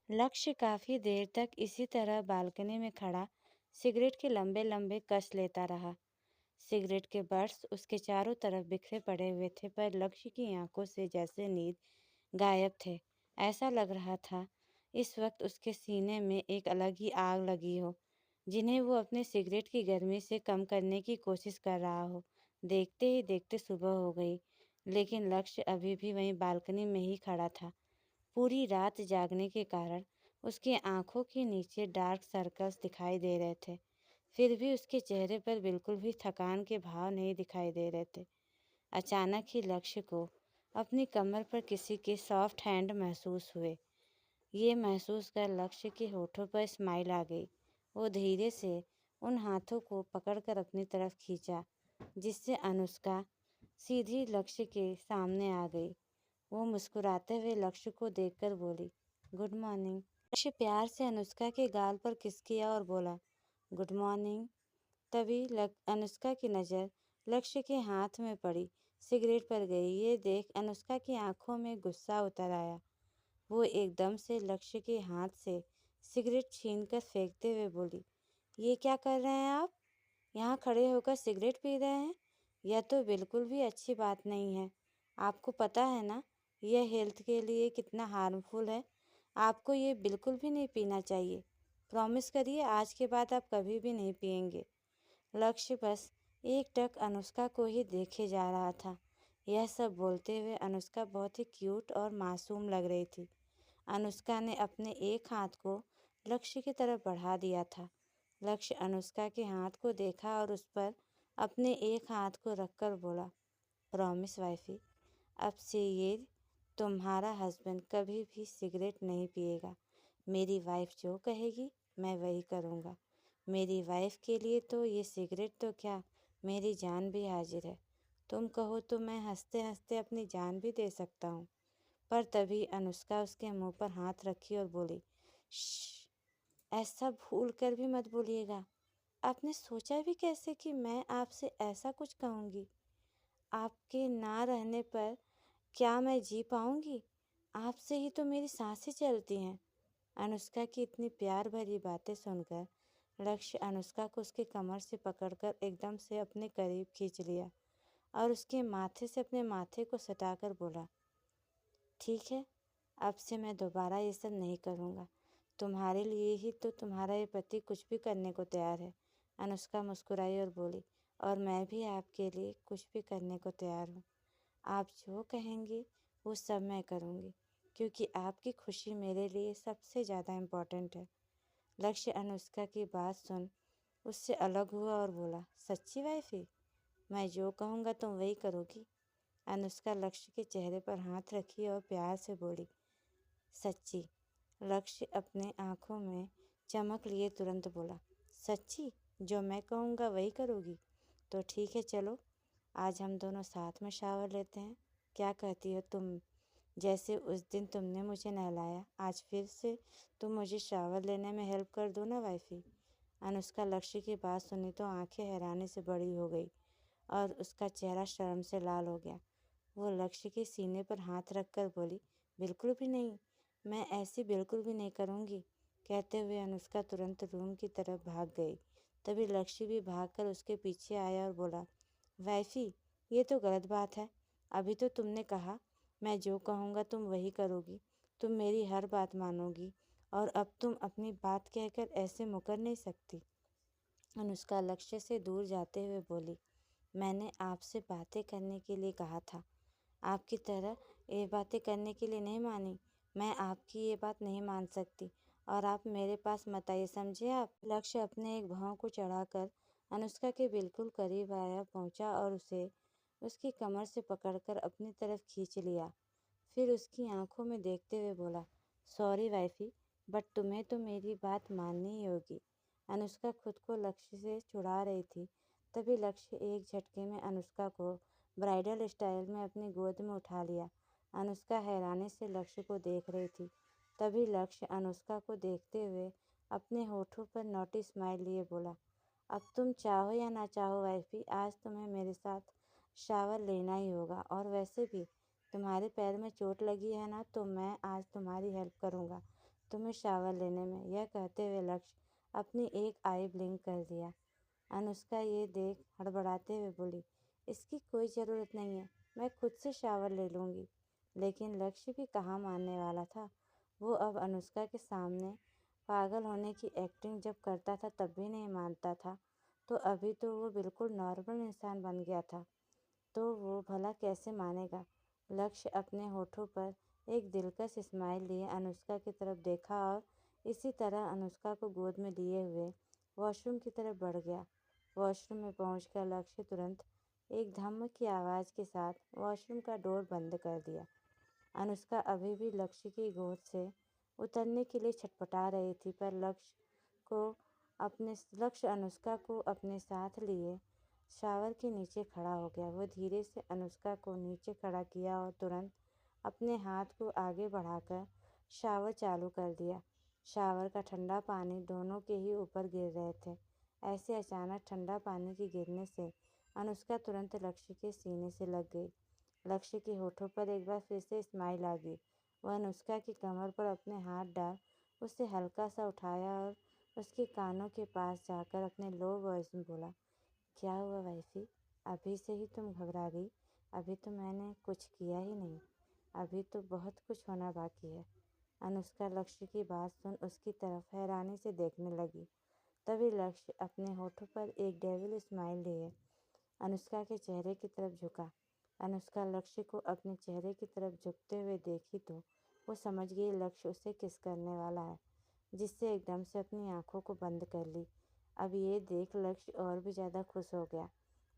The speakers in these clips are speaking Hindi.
लक्ष्य काफी देर तक इसी तरह बालकनी में खड़ा सिगरेट के लंबे लंबे कस लेता रहा। सिगरेट के बर्ड्स उसके चारों तरफ बिखरे पड़े हुए थे, पर लक्ष्य की आंखों से जैसे नींद गायब थे। ऐसा लग रहा था इस वक्त उसके सीने में एक अलग ही आग लगी हो, जिन्हें वो अपने सिगरेट की गर्मी से कम करने की कोशिश कर रहा हो। देखते ही देखते सुबह हो गई, लेकिन लक्ष्य अभी भी वहीं बालकनी में ही खड़ा था। पूरी रात जागने के कारण उसकी आंखों के नीचे डार्क सर्कल्स दिखाई दे रहे थे। फिर भी उसके चेहरे पर बिल्कुल भी थकान के भाव नहीं दिखाई दे रहे थे। अचानक ही लक्ष्य को अपनी कमर पर किसी के सॉफ्ट हैंड महसूस हुए। ये महसूस कर लक्ष्य के होठों पर स्माइल आ गई। वो धीरे से उन हाथों को पकड़कर अपनी तरफ खींचा, जिससे अनुष्का सीधी लक्ष्य के सामने आ गई। वो मुस्कुराते हुए लक्ष्य को देखकर बोली, गुड मॉर्निंग। लक्ष्य प्यार से अनुष्का के गाल पर किस किया और बोला, गुड मॉर्निंग। तभी अनुष्का की नज़र लक्ष्य के हाथ में पड़ी सिगरेट पर गई। ये देख अनुष्का की आंखों में गुस्सा उतर आया। वो एकदम से लक्ष्य के हाथ से सिगरेट छीनकर फेंकते हुए बोली, ये क्या कर रहे हैं आप? यहाँ खड़े होकर सिगरेट पी रहे हैं? यह तो बिल्कुल भी अच्छी बात नहीं है। आपको पता है ना यह हेल्थ के लिए कितना हार्मफुल है। आपको ये बिल्कुल भी नहीं पीना चाहिए। प्रॉमिस करिए आज के बाद आप कभी भी नहीं पिएंगे। लक्ष्य बस एकटक अनुष्का को ही देखे जा रहा था। यह सब बोलते हुए अनुष्का बहुत ही क्यूट और मासूम लग रही थी। अनुष्का ने अपने एक हाथ को लक्ष्य की तरफ बढ़ा दिया था। लक्ष्य अनुष्का के हाथ को देखा और उस पर अपने एक हाथ को रखकर बोला, प्रॉमिस वाइफी, अब से ये तुम्हारा हस्बैंड कभी भी सिगरेट नहीं पिएगा। मेरी वाइफ जो कहेगी मैं वही करूँगा। मेरी वाइफ के लिए तो ये सिगरेट तो क्या, मेरी जान भी हाजिर है। तुम कहो तो मैं हंसते हंसते अपनी जान भी दे सकता हूँ। पर तभी अनुष्का उसके मुंह पर हाथ रखी और बोली, श्श, ऐसा भूल कर भी मत बोलिएगा। आपने सोचा भी कैसे कि मैं आपसे ऐसा कुछ कहूँगी? आपके ना रहने पर क्या मैं जी पाऊँगी? आपसे ही तो मेरी सांसें चलती हैं। अनुष्का की इतनी प्यार भरी बातें सुनकर लक्ष्य अनुष्का को उसके कमर से पकड़कर एकदम से अपने करीब खींच लिया और उसके माथे से अपने माथे को सटाकर बोला, ठीक है, अब से मैं दोबारा ये सब नहीं करूँगा। तुम्हारे लिए ही तो तुम्हारा ये पति कुछ भी करने को तैयार है। अनुष्का मुस्कुराई और बोली, और मैं भी आपके लिए कुछ भी करने को तैयार हूँ। आप जो कहेंगे वो सब मैं करूँगी, क्योंकि आपकी खुशी मेरे लिए सबसे ज़्यादा इम्पोर्टेंट है। लक्ष्य अनुष्का की बात सुन उससे अलग हुआ और बोला, सच्ची वाइफी? मैं जो कहूँगा तुम वही करोगी? अनुष्का लक्ष्य के चेहरे पर हाथ रखी और प्यार से बोली, सच्ची। लक्ष्य अपने आंखों में चमक लिए तुरंत बोला, सच्ची? जो मैं कहूँगा वही करोगी? तो ठीक है, चलो आज हम दोनों साथ में शावर लेते हैं। क्या कहती हो तुम? जैसे उस दिन तुमने मुझे नहलाया, आज फिर से तुम मुझे शावर लेने में हेल्प कर दो ना वाइफी। अनुष्का लक्ष्य की बात सुनी तो आंखें हैरानी से बड़ी हो गई और उसका चेहरा शर्म से लाल हो गया। वो लक्ष्य के सीने पर हाथ रखकर बोली, बिल्कुल भी नहीं, मैं ऐसी बिल्कुल भी नहीं करूँगी। कहते हुए अनुष्का तुरंत रूम की तरफ भाग गई। तभी लक्ष्य भी भागकर उसके पीछे आया और बोला, वाइफी, ये तो गलत बात है। अभी तो तुमने कहा मैं जो कहूँगा तुम वही करोगी, तुम मेरी हर बात मानोगी, और अब तुम अपनी बात कहकर ऐसे मुकर नहीं सकती। अनुष्का लक्ष्य से दूर जाते हुए बोली, मैंने आपसे बातें करने के लिए कहा था, आपकी तरह ये बातें करने के लिए नहीं मानी। मैं आपकी ये बात नहीं मान सकती और आप मेरे पास मत आइए, समझे आप? लक्ष्य अपने एक भौं को चढ़ाकर अनुष्का के बिल्कुल करीब आया पहुंचा और उसे उसकी कमर से पकड़कर अपनी तरफ खींच लिया। फिर उसकी आंखों में देखते हुए बोला, सॉरी वाइफी, बट तुम्हें तो मेरी बात माननी ही होगी। अनुष्का खुद को लक्ष्य से छुड़ा रही थी। तभी लक्ष्य एक झटके में अनुष्का को ब्राइडल स्टाइल में अपनी गोद में उठा लिया। अनुष्का हैरानी से लक्ष्य को देख रही थी। तभी लक्ष्य अनुष्का को देखते हुए अपने होठों पर नॉटी स्माइल लिए बोला, अब तुम चाहो या ना चाहो वाइफी, आज तुम्हें मेरे साथ शावर लेना ही होगा। और वैसे भी तुम्हारे पैर में चोट लगी है ना, तो मैं आज तुम्हारी हेल्प करूँगा। तुम्हें शावर लेने में। यह कहते हुए लक्ष्य अपनी एक आई ब्लिंक कर दिया। अनुष्का ये देख हड़बड़ाते हुए बोली, इसकी कोई ज़रूरत नहीं है, मैं खुद से शावर ले लूँगी। लेकिन लक्ष्य भी कहाँ मानने वाला था। वो अब अनुष्का के सामने पागल होने की एक्टिंग जब करता था तब भी नहीं मानता था, तो अभी तो वो बिल्कुल नॉर्मल इंसान बन गया था, तो वो भला कैसे मानेगा। लक्ष्य अपने होठों पर एक दिलकश स्माइल लिए अनुष्का की तरफ देखा और इसी तरह अनुष्का को गोद में लिए हुए वॉशरूम की तरफ बढ़ गया। वॉशरूम में पहुंचकर लक्ष्य तुरंत एक धम्म की आवाज़ के साथ वॉशरूम का डोर बंद कर दिया। अनुष्का अभी भी उतरने के लिए छटपटा रही थी, पर लक्ष्य अनुष्का को अपने साथ लिए शावर के नीचे खड़ा हो गया। वो धीरे से अनुष्का को नीचे खड़ा किया और तुरंत अपने हाथ को आगे बढ़ाकर शावर चालू कर दिया। शावर का ठंडा पानी दोनों के ही ऊपर गिर रहे थे। ऐसे अचानक ठंडा पानी के गिरने से अनुष्का तुरंत लक्ष्य के सीने से लग गई। लक्ष्य के होठों पर एक बार फिर से स्माइल आ गई। वह अनुष्का की कमर पर अपने हाथ डाल उसे हल्का सा उठाया और उसके कानों के पास जाकर अपने लो वॉइस में बोला, क्या हुआ वाइफी? अभी से ही तुम घबरा गई? अभी तो मैंने कुछ किया ही नहीं, अभी तो बहुत कुछ होना बाकी है। अनुष्का लक्ष्य की बात सुन उसकी तरफ हैरानी से देखने लगी। तभी लक्ष्य अपने होठों पर एक डेविल स्माइल लिए अनुष्का के चेहरे की तरफ झुका। अनुष्का लक्ष्य को अपने चेहरे की तरफ झुकते हुए देखी तो वो समझ गई लक्ष्य उसे किस करने वाला है, जिससे एकदम से अपनी आंखों को बंद कर ली। अब ये देख लक्ष्य और भी ज़्यादा खुश हो गया।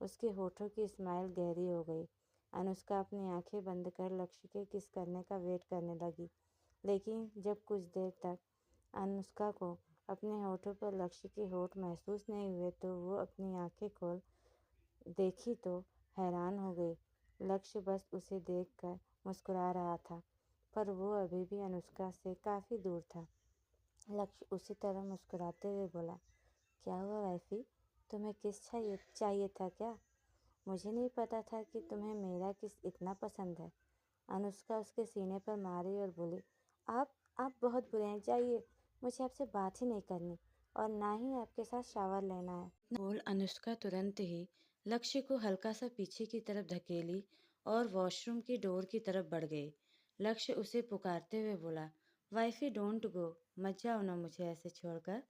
उसके होठों की स्माइल गहरी हो गई। अनुष्का अपनी आंखें बंद कर लक्ष्य के किस करने का वेट करने लगी, लेकिन जब कुछ देर तक अनुष्का को अपने होठों पर लक्ष्य के होठ महसूस नहीं हुए तो वो अपनी आंखें खोल देखी तो हैरान हो गई। लक्ष्य बस उसे देखकर मुस्कुरा रहा था, पर वो अभी भी अनुष्का से काफ़ी दूर था। लक्ष्य उसी तरह मुस्कुराते हुए बोला, क्या हुआ वाइफी? तुम्हें किस चाहिए था क्या? मुझे नहीं पता था कि तुम्हें मेरा किस इतना पसंद है। अनुष्का उसके सीने पर मारी और बोली, आप बहुत बुरे हैं, जाइए, मुझे आपसे बात ही नहीं करनी और ना ही आपके साथ शावर लेना है। बोल अनुष्का तुरंत ही लक्ष्य को हल्का सा पीछे की तरफ धकेली और वॉशरूम की डोर की तरफ बढ़ गई। लक्ष्य उसे पुकारते हुए बोला, वाइफी डोंट गो, मत जाओ ना मुझे ऐसे छोड़कर।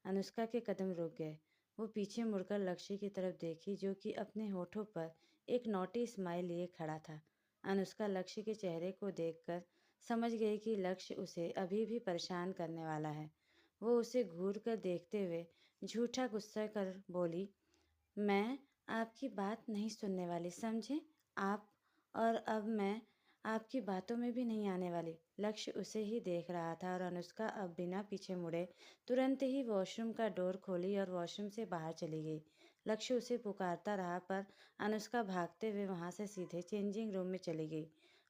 अनुष्का के कदम रुक गए। वो पीछे मुड़कर लक्ष्य की तरफ देखी जो कि अपने होठों पर एक नॉटी स्माइल लिए खड़ा था। अनुष्का लक्ष्य के चेहरे को देखकर समझ गई कि लक्ष्य उसे अभी भी परेशान करने वाला है। वो उसे घूर कर देखते हुए झूठा गुस्सा कर बोली, मैं आपकी बात नहीं सुनने वाली, समझे आप? और अब मैं आपकी बातों में भी नहीं आने वाली। लक्ष्य उसे ही देख रहा था और अनुष्का अब बिना पीछे मुड़े तुरंत ही वॉशरूम का डोर खोली और वॉशरूम से बाहर चली गई। लक्ष्य उसे पुकारता रहा पर अनुष्का भागते हुए वहां से सीधे चेंजिंग रूम में चली गई।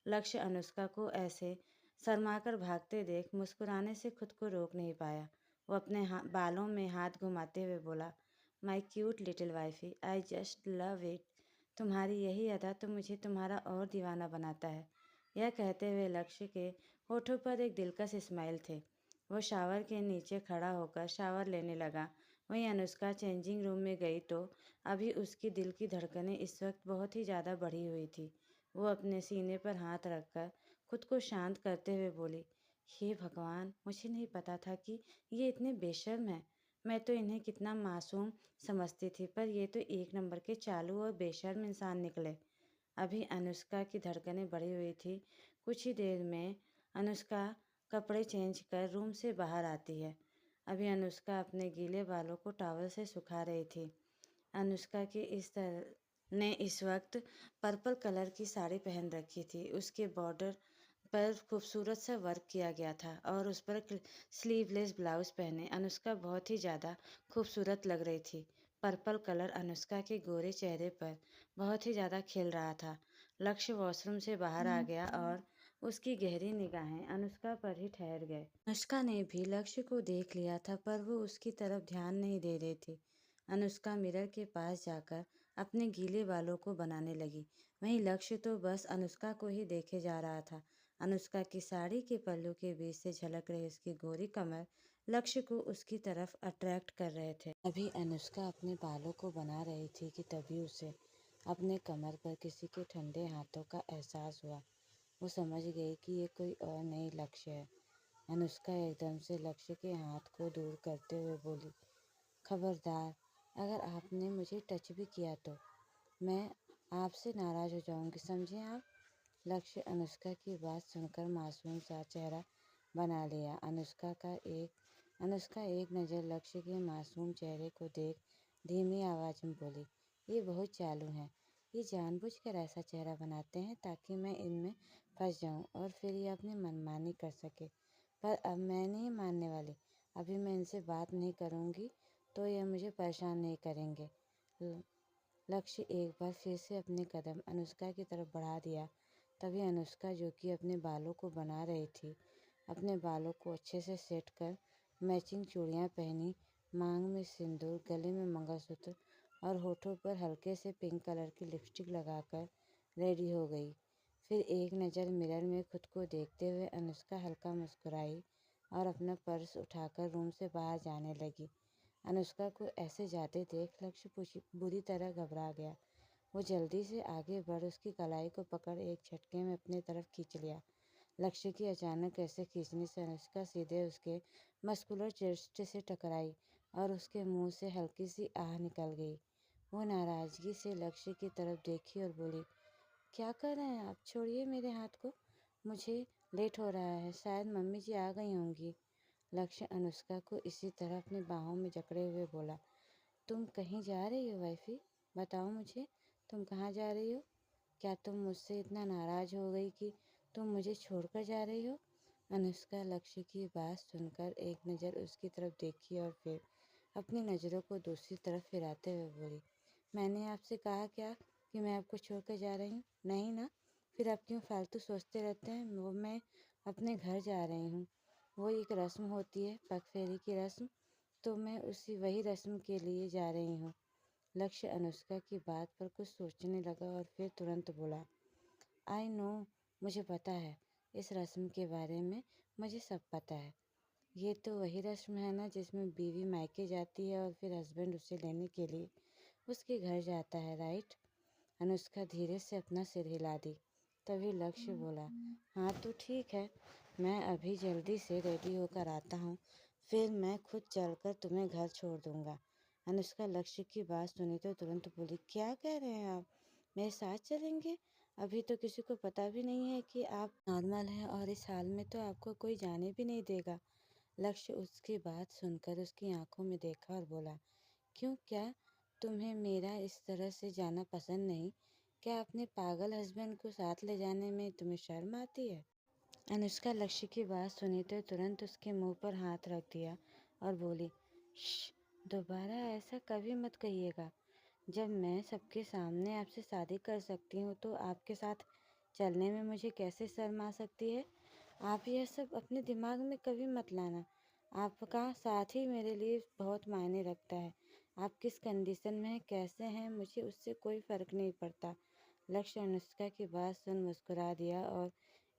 लक्ष्य अनुष्का को ऐसे शर्माकर भागते देख मुस्कुराने से खुद को रोक नहीं पाया। वो अपने बालों में हाथ घुमाते हुए बोला, माई cute little wifey, I just love it. तुम्हारी यही अदा तो मुझे तुम्हारा और दीवाना बनाता है। यह कहते हुए लक्ष्य के होठों पर एक दिलकश स्माइल थे। वो शावर के नीचे खड़ा होकर शावर लेने लगा। वहीं अनुष्का चेंजिंग रूम में गई तो अभी उसकी दिल की धड़कनें इस वक्त बहुत ही ज़्यादा बढ़ी हुई थी। वो अपने सीने पर हाथ रखकर खुद को शांत करते हुए बोली, हे भगवान, मुझे नहीं पता था कि ये इतने बेशर्म हैं। मैं तो इन्हें कितना मासूम समझती थी, पर ये तो एक नंबर के चालू और बेशर्म इंसान निकले। अभी अनुष्का की धड़कनें बढ़ी हुई थी। कुछ ही देर में अनुष्का कपड़े चेंज कर रूम से बाहर आती है। अभी अनुष्का अपने गीले बालों को टॉवल से सुखा रही थी। अनुष्का के ने इस वक्त पर्पल कलर की साड़ी पहन रखी थी। उसके बॉर्डर पर खूबसूरत सा वर्क किया गया था और उस पर स्लीवलेस ब्लाउज पहने अनुष्का बहुत ही ज़्यादा खूबसूरत लग रही थी। पर्पल कलर अनुष्का के गोरे चेहरे पर बहुत ही ज़्यादा खिल रहा था। लक्ष्य वॉशरूम से बाहर आ गया और उसकी गहरी निगाहें अनुष्का पर ही ठहर गए। अनुष्का ने भी लक्ष्य को देख लिया था, पर वो उसकी तरफ ध्यान नहीं दे रही थी। अनुष्का मिरर के पास जाकर अपने गीले बालों को बनाने लगी। वहीं लक्ष्य तो बस अनुष्का को ही देखे जा रहा था। अनुष्का की साड़ी के पल्लू के बीच से झलक रही उसकी गोरी कमर लक्ष्य को उसकी तरफ अट्रैक्ट कर रहे थे। अभी अनुष्का अपने बालों को बना रही थी कि तभी उसे अपने कमर पर किसी के ठंडे हाथों का एहसास हुआ। वो समझ गई कि ये कोई और नहीं लक्ष्य है। अनुष्का एकदम से लक्ष्य के हाथ को दूर करते हुए बोली, खबरदार, अगर आपने मुझे टच भी किया तो मैं आपसे नाराज हो जाऊंगी, समझे आप? लक्ष्य अनुष्का की बात सुनकर मासूम सा चेहरा बना लिया। अनुष्का एक नज़र लक्ष्य के मासूम चेहरे को देख धीमी आवाज में बोली, ये बहुत चालू हैं। ये जानबूझकर ऐसा चेहरा बनाते हैं ताकि मैं इनमें फंस जाऊं और फिर ये अपनी मनमानी कर सके। पर अब मैं नहीं मानने वाली। अभी मैं इनसे बात नहीं करूंगी तो ये मुझे परेशान नहीं करेंगे। लक्ष्य एक बार फिर से अपने कदम अनुष्का की तरफ बढ़ा दिया। तभी अनुष्का, जो कि अपने बालों को बना रही थी, अपने बालों को अच्छे से सेट कर मैचिंग चूड़ियां पहनी, मांग में सिंदूर, गले में मंगलसूत्र और होठों पर हल्के से पिंक कलर की लिपस्टिक लगाकर रेडी हो गई। फिर एक नज़र मिरर में खुद को देखते हुए अनुष्का हल्का मुस्कुराई और अपना पर्स उठाकर रूम से बाहर जाने लगी। अनुष्का को ऐसे जाते देख लक्ष्य बुरी तरह घबरा गया। वो जल्दी से आगे बढ़ उसकी कलाई को पकड़ एक झटके में अपनी तरफ खींच लिया। लक्ष्य की अचानक ऐसे खींचने से अनुष्का सीधे उसके मस्कुलर चेस्ट से टकराई और उसके मुंह से हल्की सी आह निकल गई। वो नाराजगी से लक्ष्य की तरफ देखी और बोली, क्या कर रहे हैं आप? छोड़िए मेरे हाथ को, मुझे लेट हो रहा है, शायद मम्मी जी आ गई होंगी। लक्ष्य अनुष्का को इसी तरह अपनी बाहों में जकड़े हुए बोला, तुम कहीं जा रही हो वाइफी? बताओ मुझे, तुम कहाँ जा रही हो? क्या तुम मुझसे इतना नाराज हो गई कि तुम मुझे छोड़कर जा रही हो? अनुष्का लक्ष्य की बात सुनकर एक नज़र उसकी तरफ देखी और फिर अपनी नज़रों को दूसरी तरफ फिराते हुए बोली, मैंने आपसे कहा क्या कि मैं आपको छोड़कर जा रही हूँ? नहीं ना? फिर आप क्यों फालतू सोचते रहते हैं? वो मैं अपने घर जा रही हूँ। वो एक रस्म होती है, पगफेरी की रस्म, तो मैं वही रस्म के लिए जा रही हूँ। लक्ष्य अनुष्का की बात पर कुछ सोचने लगा और फिर तुरंत बोला, आई नो, मुझे पता है इस रस्म के बारे में, मुझे सब पता है। ये तो वही रस्म है ना जिसमें बीवी मायके जाती है और फिर हस्बैंड उसे लेने के लिए उसके घर जाता है, राइट? अनुष्का धीरे से अपना सिर हिला दी। तभी लक्ष्य बोला, हाँ तो ठीक है, मैं अभी जल्दी से रेडी होकर आता हूँ, फिर मैं खुद चलकर तुम्हें घर छोड़ दूँगा। अनुष्का लक्ष्य की बात सुनी तो तुरंत बोली, क्या कह रहे हैं आप? मेरे साथ चलेंगे? अभी तो किसी को पता भी नहीं है कि आप नॉर्मल हैं और इस हाल में तो आपको कोई जाने भी नहीं देगा। लक्ष्य उसकी बात सुनकर उसकी आंखों में देखा और बोला, क्यों, क्या तुम्हें मेरा इस तरह से जाना पसंद नहीं? क्या अपने पागल हस्बैंड को साथ ले जाने में तुम्हें शर्म आती है? अनुष्का लक्ष्य की बात सुनी तो तुरंत उसके मुंह पर हाथ रख दिया और बोली, श्श, दोबारा ऐसा कभी मत कहिएगा। जब मैं सबके सामने आपसे शादी कर सकती हूँ तो आपके साथ चलने में मुझे कैसे शर्म आ सकती है? आप यह सब अपने दिमाग में कभी मत लाना। आपका साथ ही मेरे लिए बहुत मायने रखता है। आप किस कंडीशन में हैं, कैसे हैं, मुझे उससे कोई फ़र्क नहीं पड़ता। लक्ष्य अनुष्का की बात सुन मुस्कुरा दिया और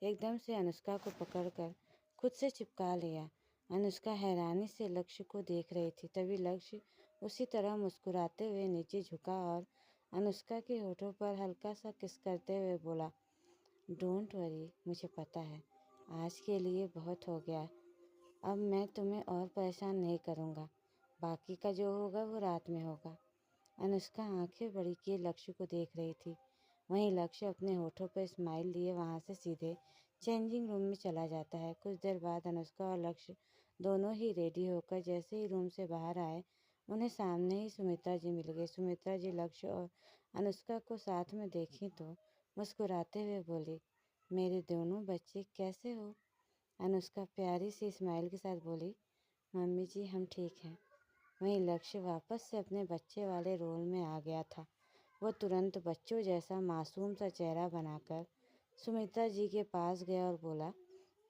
एकदम से अनुष्का को पकड़कर खुद से चिपका लिया। अनुष्का हैरानी से लक्ष्य को देख रही थी। तभी लक्ष्य उसी तरह मुस्कुराते हुए नीचे झुका और अनुष्का के होठों पर हल्का सा किस करते हुए बोला, डोंट वरी, मुझे पता है आज के लिए बहुत हो गया। अब मैं तुम्हें और परेशान नहीं करूँगा। बाकी का जो होगा वो रात में होगा। अनुष्का आंखें बड़ी किए लक्ष्य को देख रही थी। वहीं लक्ष्य अपने होठों पर स्माइल लिए वहां से सीधे चेंजिंग रूम में चला जाता है। कुछ देर बाद अनुष्का और लक्ष्य दोनों ही रेडी होकर जैसे ही रूम से बाहर आए, उन्हें सामने ही सुमित्रा जी मिल गई। सुमित्रा जी लक्ष्य और अनुष्का को साथ में देखी तो मुस्कुराते हुए बोली, मेरे दोनों बच्चे कैसे हो? अनुष्का प्यारी सी स्माइल के साथ बोली, मम्मी जी हम ठीक हैं। वहीं लक्ष्य वापस से अपने बच्चे वाले रोल में आ गया था। वह तुरंत बच्चों जैसा मासूम सा चेहरा बनाकर सुमित्रा जी के पास गया और बोला,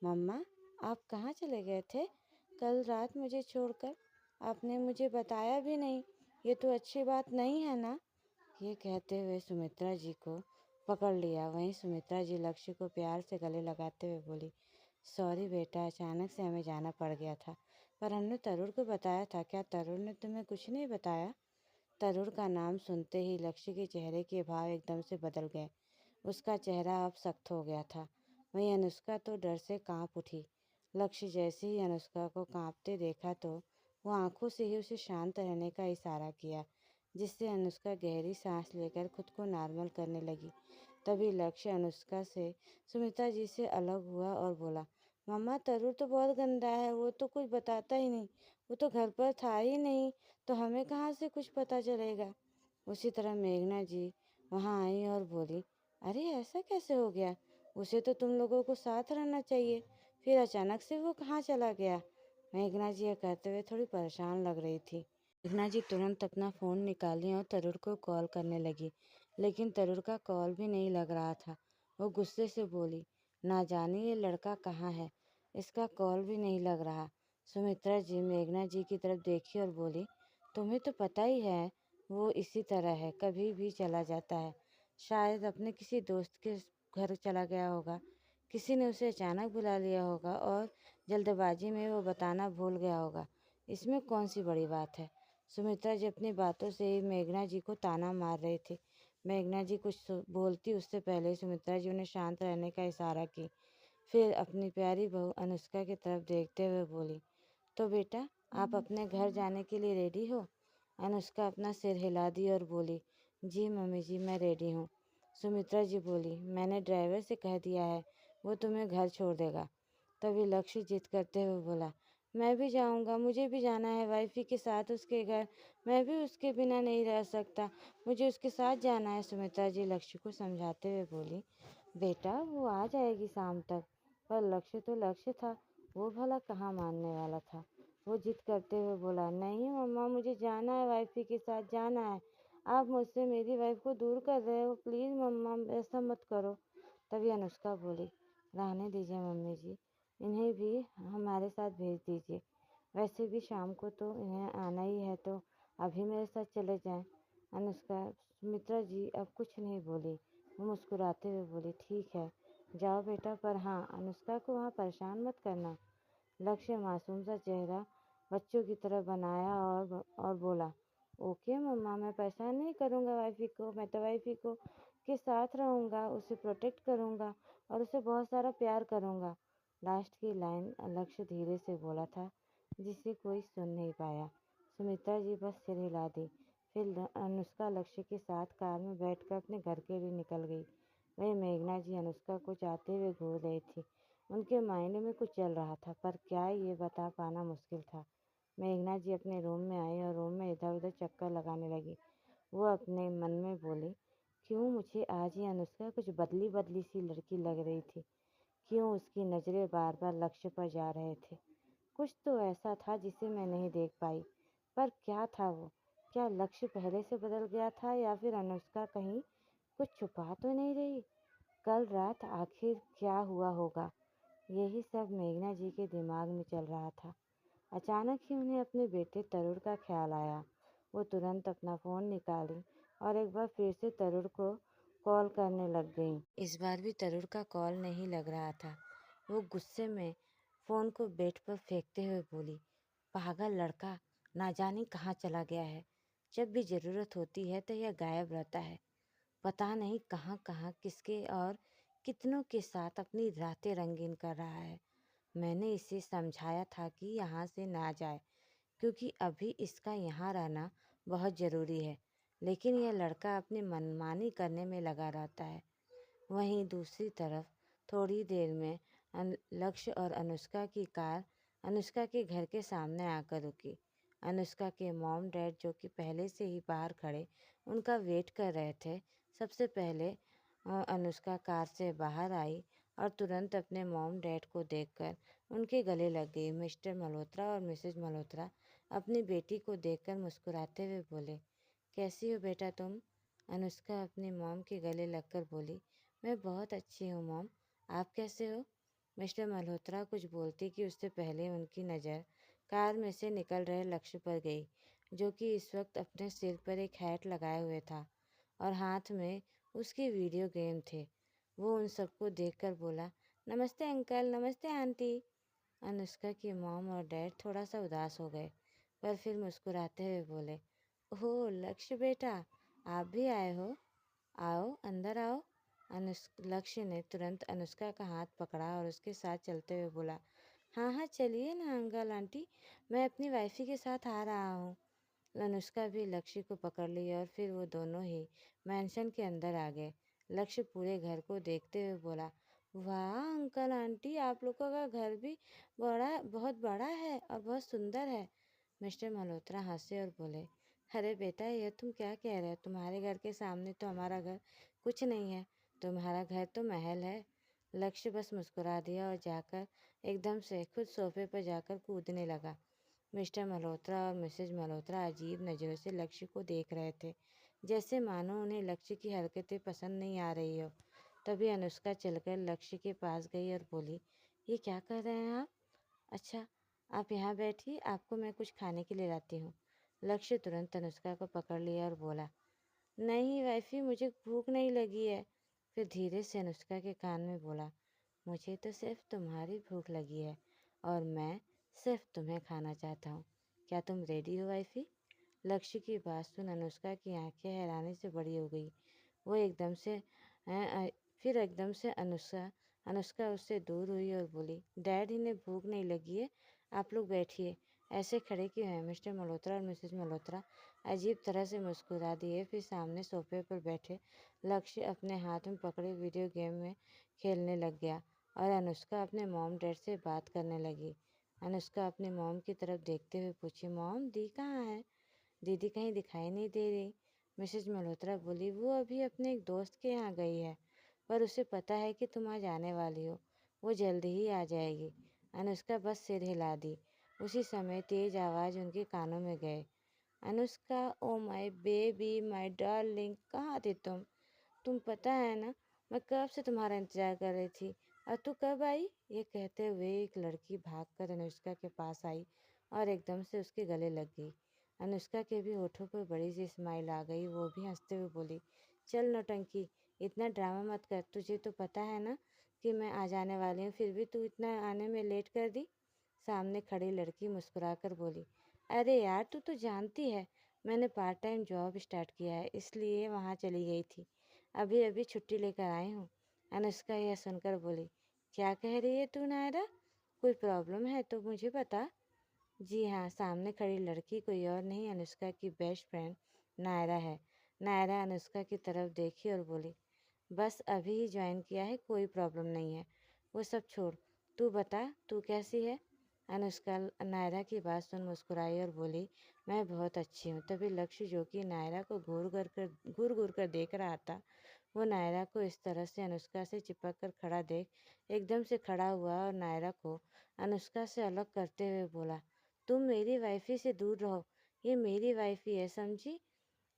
मम्मा, आप कहाँ चले गए थे कल रात मुझे छोड़कर? आपने मुझे बताया भी नहीं। ये तो अच्छी बात नहीं है ना? ये कहते हुए सुमित्रा जी को पकड़ लिया। वहीं सुमित्रा जी लक्ष्य को प्यार से गले लगाते हुए बोली, सॉरी बेटा, अचानक से हमें जाना पड़ गया था, पर हमने तरुण को बताया था। क्या तरुण ने तुम्हें कुछ नहीं बताया? तरुण का नाम सुनते ही लक्ष्य के चेहरे के भाव एकदम से बदल गए। उसका चेहरा अब सख्त हो गया था। वहीं अनुष्का तो डर से कांप उठी। लक्ष्य जैसे ही अनुष्का को कांपते देखा तो वो आंखों से ही उसे शांत रहने का इशारा किया, जिससे अनुष्का गहरी सांस लेकर खुद को नॉर्मल करने लगी। तभी लक्ष्य अनुष्का से सुमित्रा जी से अलग हुआ और बोला, मम्मा तरुण तो बहुत गंदा है, वो तो कुछ बताता ही नहीं, वो तो घर पर था ही नहीं, तो हमें कहाँ से कुछ पता चलेगा। उसी तरह मेघना जी वहाँ आई और बोली, अरे ऐसा कैसे हो गया? उसे तो तुम लोगों को साथ रहना चाहिए, फिर अचानक से वो कहाँ चला गया? मेघना जी यह कहते हुए थोड़ी परेशान लग रही थी। मेघना जी तुरंत अपना फ़ोन निकाली और तरुण को कॉल करने लगी, लेकिन तरुण का कॉल भी नहीं लग रहा था। वो गुस्से से बोली, ना जाने ये लड़का कहाँ है, इसका कॉल भी नहीं लग रहा। सुमित्रा जी मेघना जी की तरफ देखी और बोली, तुम्हें तो पता ही है वो इसी तरह है, कभी भी चला जाता है। शायद अपने किसी दोस्त के घर चला गया होगा, किसी ने उसे अचानक बुला लिया होगा और जल्दबाजी में वो बताना भूल गया होगा। इसमें कौन सी बड़ी बात है? सुमित्रा जी अपनी बातों से ही मेघना जी को ताना मार रही थी। मेघना जी कुछ बोलती उससे पहले ही सुमित्रा जी उन्हें शांत रहने का इशारा की। फिर अपनी प्यारी बहू अनुष्का की तरफ देखते हुए बोली, तो बेटा आप अपने घर जाने के लिए रेडी हो? अनुष्का अपना सिर हिला दी और बोली, जी मम्मी जी मैं रेडी हूँ। सुमित्रा जी बोली, मैंने ड्राइवर से कह दिया है, वो तुम्हें घर छोड़ देगा। तभी लक्ष्य जिद करते हुए बोला, मैं भी जाऊंगा, मुझे भी जाना है वाइफी के साथ उसके घर, मैं भी उसके बिना नहीं रह सकता, मुझे उसके साथ जाना है। सुमित्रा जी लक्ष्य को समझाते हुए बोली, बेटा वो आ जाएगी शाम तक। पर लक्ष्य तो लक्ष्य था, वो भला कहाँ मानने वाला था। वो जिद करते हुए बोला, नहीं मम्मा मुझे जाना है, वाइफी के साथ जाना है, आप मुझसे मेरी वाइफ को दूर कर रहे हो, प्लीज़ मम्मा ऐसा मत करो। तभी अनुष्का बोली, रहने दीजिए मम्मी जी, इन्हें भी हमारे साथ भेज दीजिए, वैसे भी शाम को तो इन्हें आना ही है, तो अभी मेरे साथ चले जाएं। अनुष्का सुमित्रा जी अब कुछ नहीं बोली। वो मुस्कुराते हुए बोली, ठीक है जाओ बेटा, पर हाँ अनुष्का को वहाँ परेशान मत करना। लक्ष्य मासूम सा चेहरा बच्चों की तरह बनाया और बोला, ओके मम्मा, मैं परेशान नहीं करूँगा वाइफी को, मैं तो वाइफी को के साथ रहूँगा, उसे प्रोटेक्ट करूँगा और उसे बहुत सारा प्यार करूँगा। लास्ट की लाइन लक्ष्य धीरे से बोला था, जिसे कोई सुन नहीं पाया। सुमित्रा जी बस सिर हिला दी। फिर अनुष्का लक्ष्य के साथ कार में बैठकर अपने घर के लिए निकल गई। वही मेघना जी अनुष्का को चाहते हुए घूर रही थी। उनके मायने में कुछ चल रहा था, पर क्या ये बता पाना मुश्किल था। मेघना जी अपने रूम में आई और रूम में इधर उधर चक्कर लगाने लगी। वो अपने मन में बोली, क्यों मुझे आज ये अनुष्का कुछ बदली बदली सी लड़की लग रही थी, क्यों उसकी नज़रें बार बार लक्ष्य पर जा रहे थे। कुछ तो ऐसा था जिसे मैं नहीं देख पाई, पर क्या था वो? क्या लक्ष्य पहले से बदल गया था या फिर अनुष्का कहीं कुछ छुपा तो नहीं रही? कल रात आखिर क्या हुआ होगा? यही सब मेघना जी के दिमाग में चल रहा था। अचानक ही उन्हें अपने बेटे तरुण का ख्याल आया। वो तुरंत अपना फ़ोन निकाली और एक बार फिर से तरुण को कॉल करने लग गई। इस बार भी तरुण का कॉल नहीं लग रहा था। वो गुस्से में फ़ोन को बेड पर फेंकते हुए बोली, पागल लड़का, ना जाने कहाँ चला गया है। जब भी ज़रूरत होती है तो यह गायब रहता है। पता नहीं कहाँ कहाँ किसके और कितनों के साथ अपनी रातें रंगीन कर रहा है। मैंने इसे समझाया था कि यहाँ से ना जाए, क्योंकि अभी इसका यहाँ रहना बहुत ज़रूरी है, लेकिन यह लड़का अपनी मनमानी करने में लगा रहता है। वहीं दूसरी तरफ थोड़ी देर में लक्ष्य और अनुष्का की कार अनुष्का के घर के सामने आकर रुकी। अनुष्का के मॉम डैड, जो कि पहले से ही बाहर खड़े उनका वेट कर रहे थे, सबसे पहले अनुष्का कार से बाहर आई और तुरंत अपने मॉम डैड को देखकर उनके गले लग गई। मिस्टर मल्होत्रा और मिसेज मल्होत्रा अपनी बेटी को देखकर मुस्कुराते हुए बोले, कैसी हो बेटा तुम? अनुष्का अपनी मॉम के गले लगकर बोली, मैं बहुत अच्छी हूँ मॉम, आप कैसे हो? मिस्टर मल्होत्रा कुछ बोलते कि उससे पहले उनकी नज़र कार में से निकल रहे लक्ष्य पर गई, जो कि इस वक्त अपने सिर पर एक हैट लगाए हुए था और हाथ में उसकी वीडियो गेम थे। वो उन सबको देखकर बोला, नमस्ते अंकल, नमस्ते आंटी। अनुष्का की मॉम और डैड थोड़ा सा उदास हो गए, पर फिर मुस्कुराते हुए बोले, ओह लक्ष्य बेटा, आप भी आए हो, आओ अंदर आओ। लक्ष्य ने तुरंत अनुष्का का हाथ पकड़ा और उसके साथ चलते हुए बोला, हाँ हाँ चलिए ना अंकल आंटी, मैं अपनी वाइफी के साथ आ रहा हूँ। अनुष्का भी लक्ष्य को पकड़ ली और फिर वो दोनों ही मैंशन के अंदर आ गए। लक्ष्य पूरे घर को देखते हुए बोला, वाह अंकल आंटी, आप लोगों का घर भी बहुत बड़ा है और बहुत सुंदर है। मिस्टर मल्होत्रा हंसे और बोले, अरे बेटा ये तुम क्या कह रहे हो, तुम्हारे घर के सामने तो हमारा घर कुछ नहीं है, तुम्हारा घर तो महल है। लक्ष्य बस मुस्कुरा दिया और जाकर एकदम से खुद सोफे पर जाकर कूदने लगा। मिस्टर मल्होत्रा और मिसेज मल्होत्रा अजीब नज़रों से लक्ष्य को देख रहे थे, जैसे मानो उन्हें लक्ष्य की हरकतें पसंद नहीं आ रही हो। तभी अनुष्का चलकर लक्ष्य के पास गई और बोली, ये क्या कर रहे हैं आप? अच्छा, आप यहाँ बैठिए, आपको मैं कुछ खाने के लिए लाती हूँ। लक्ष्य तुरंत अनुष्का को पकड़ लिया और बोला, नहीं वाइफी, मुझे भूख नहीं लगी है। फिर धीरे से अनुष्का के कान में बोला, मुझे तो सिर्फ तुम्हारी भूख लगी है और मैं सिर्फ तुम्हें खाना चाहता हूँ। क्या तुम रेडी हो वाइफी? लक्ष्य की बात सुन अनुष्का की आंखें हैरानी से बड़ी हो गई। वो एकदम से फिर एकदम से अनुष्का अनुष्का उससे दूर हुई और बोली, डैड इन्हें भूख नहीं लगी है, आप लोग बैठिए। ऐसे खड़े क्यों हैं? मिस्टर मल्होत्रा और मिसेज मल्होत्रा अजीब तरह से मुस्कुरा दिए। फिर सामने सोफे पर बैठे लक्ष्य अपने हाथ में पकड़े वीडियो गेम में खेलने लग गया और अनुष्का अपने मॉम डैड से बात करने लगी। अनुष्का अपने मॉम की तरफ देखते हुए पूछी, मॉम दी कहाँ है? दीदी कहीं दिखाई नहीं दे रही। मिसेज मल्होत्रा बोली, वो अभी अपने एक दोस्त के यहाँ गई है, पर उसे पता है कि तुम आज आने वाली हो, वो जल्दी ही आ जाएगी। अनुष्का बस सिर हिला दी। उसी समय तेज आवाज़ उनके कानों में गए, Anushka, oh my baby, my darling, कहाँ थे तुम पता है ना, मैं कब से तुम्हारा इंतजार कर रही थी, और तू कब आई? ये कहते हुए एक लड़की भागकर अनुष्का के पास आई और एकदम से उसके गले लग गई। अनुष्का के भी होठों पर बड़ी सी स्माइल आ गई। वो भी हंसते हुए बोली, चल नौटंकी, इतना ड्रामा मत कर, तुझे तो पता है ना कि मैं आ जाने वाली हूँ, फिर भी तू इतना आने में लेट कर दी। सामने खड़ी लड़की मुस्कुराकर बोली, अरे यार तू तो जानती है मैंने पार्ट टाइम जॉब स्टार्ट किया है, इसलिए वहाँ चली गई थी, अभी अभी छुट्टी लेकर आई हूँ। अनुष्का यह सुनकर बोली, क्या कह रही है तू नायरा, कोई प्रॉब्लम है तो मुझे बता। जी हाँ, सामने खड़ी लड़की कोई और नहीं, अनुष्का की बेस्ट फ्रेंड नायरा है। नायरा अनुष्का की तरफ देखी और बोली, बस अभी ही ज्वाइन किया है, कोई प्रॉब्लम नहीं है, वो सब छोड़, तू बता तू कैसी है? अनुष्का नायरा की बात सुन मुस्कुराई और बोली, मैं बहुत अच्छी हूँ। तभी लक्ष्य, जो कि नायरा को घूर घूर कर देख रहा था, वो नायरा को इस तरह से अनुष्का से चिपक कर खड़ा देख एकदम से खड़ा हुआ और नायरा को अनुष्का से अलग करते हुए बोला, तुम मेरी वाइफी से दूर रहो, ये मेरी वाइफी है, समझी,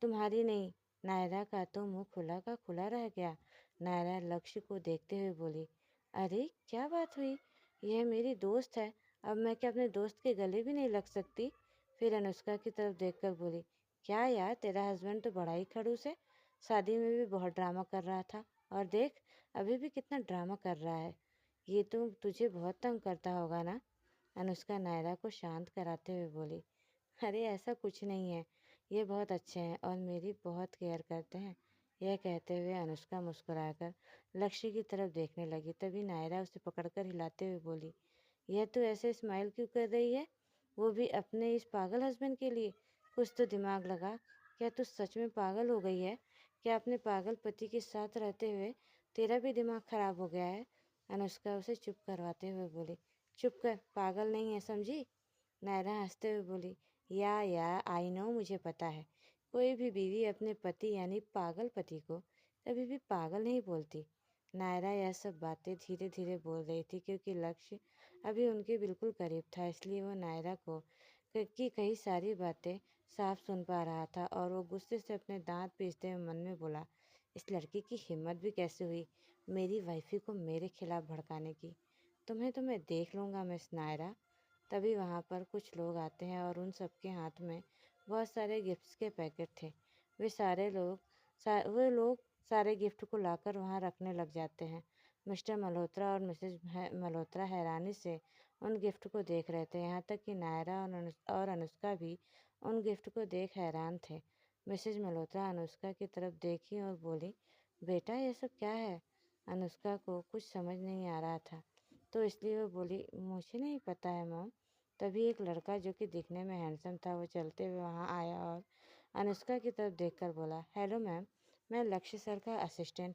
तुम्हारी नहीं। नायरा का तो मुंह खुला का खुला रह गया। नायरा लक्ष्य को देखते हुए बोली, अरे क्या बात हुई, यह मेरी दोस्त है, अब मैं क्या अपने दोस्त के गले भी नहीं लग सकती? फिर अनुष्का की तरफ देखकर बोली, क्या यार, तेरा हस्बैंड तो बड़ा ही खड़ूस है, शादी में भी बहुत ड्रामा कर रहा था और देख अभी भी कितना ड्रामा कर रहा है, ये तो तुझे बहुत तंग करता होगा ना? अनुष्का नायरा को शांत कराते हुए बोली, अरे ऐसा कुछ नहीं है, ये बहुत अच्छे हैं और मेरी बहुत केयर करते हैं। यह कहते हुए अनुष्का मुस्कुराकर लक्ष्य की तरफ देखने लगी। तभी नायरा उसे पकड़कर हिलाते हुए बोली, यह तो ऐसे स्माइल क्यों कर रही है, वो भी अपने इस पागल हस्बैंड के लिए? कुछ तो दिमाग लगा, क्या तू सच में पागल हो गई है? क्या अपने पागल पति के साथ रहते हुए तेरा भी दिमाग खराब हो गया है? अनुष्का उसे चुप करवाते हुए बोली, चुप कर, पागल नहीं है समझी? नायरा हंसते हुए बोली, या आई नो, मुझे पता है, कोई भी बीवी अपने पति यानी पागल पति को कभी भी पागल नहीं बोलती। नायरा यह सब बातें धीरे धीरे बोल रही थी क्योंकि लक्ष्य अभी उनके बिल्कुल करीब था, इसलिए वो नायरा को की कई सारी बातें साफ सुन पा रहा था और वो गुस्से से अपने दांत पीसते हुए मन में बोला, इस लड़की की हिम्मत भी कैसे हुई मेरी वाइफी को मेरे खिलाफ भड़काने की, तुम्हें तो मैं देख लूँगा मिस नायरा। तभी वहाँ पर कुछ लोग आते हैं और उन सबके हाथ में बहुत सारे गिफ्ट्स के पैकेट थे। वे सारे लोग वो लोग सारे गिफ्ट को लाकर वहाँ रखने लग जाते हैं। मिस्टर मल्होत्रा और मिसेज मल्होत्रा हैरानी से उन गिफ्ट को देख रहे थे। यहाँ तक कि नायरा और अनुष्का भी उन गिफ्ट को देख हैरान थे। मिसेज मल्होत्रा अनुष्का की तरफ देखी और बोली, बेटा ये सब क्या है? अनुष्का को कुछ समझ नहीं आ रहा था, तो इसलिए वो बोली, मुझे नहीं पता है मॉम। तभी एक लड़का जो कि दिखने में हैंडसम था वो चलते हुए वहाँ आया और अनुष्का की तरफ देखकर बोला, हेलो मैम, मैं लक्ष्य सर का असिस्टेंट